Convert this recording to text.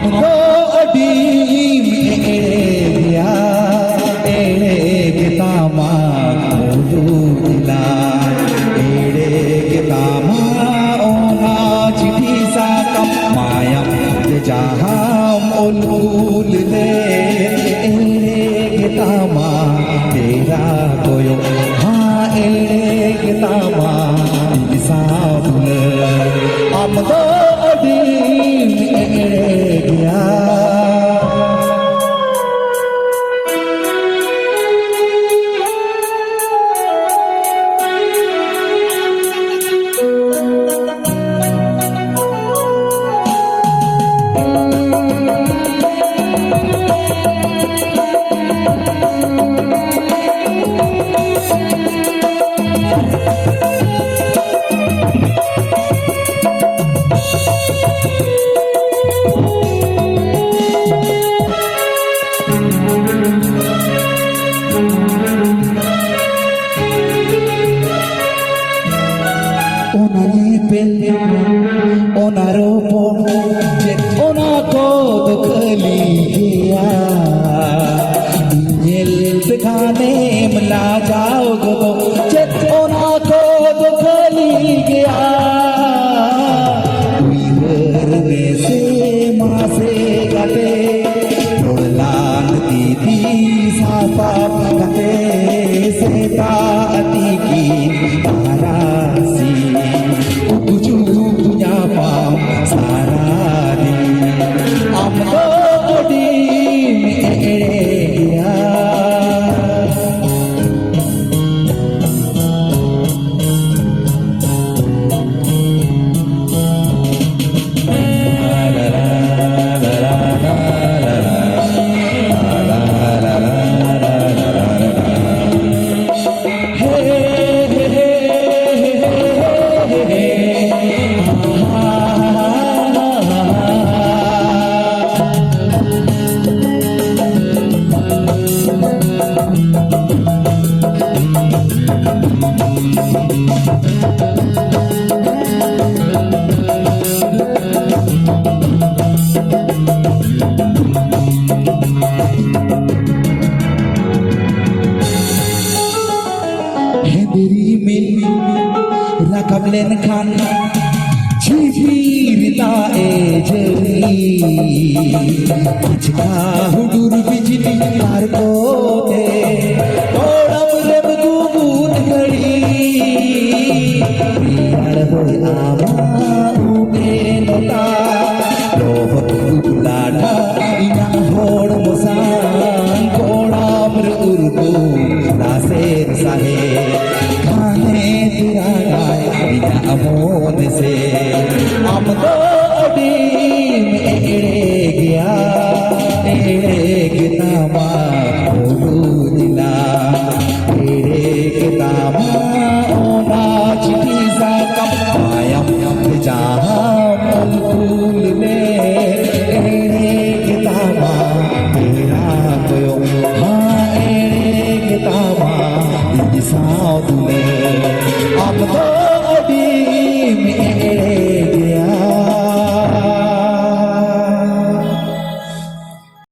तो अडीम एड़े के तामा मोदूला एड़े के तामा ओना चिठी सा कम मायम जहाम उलूल दे एड़े के तामा तेरा कोयो हाँ एड़े के तामा साबुल हम तो अडीम एड़े गया Ona ropo ona ko khali gaya Inyel se khane mla jaoge to chet ona ko khali gaya Koi ghar mein se maa se gate rodlan didi saapa gate se taati ki tarasi Rakablen khan chhirita e jali achka hudur bijli par ko te todam reb gubut gadi piar hoy ama ube nota lohat gulada inang hod mosan kodam urdu naser sahe khane tira amon se am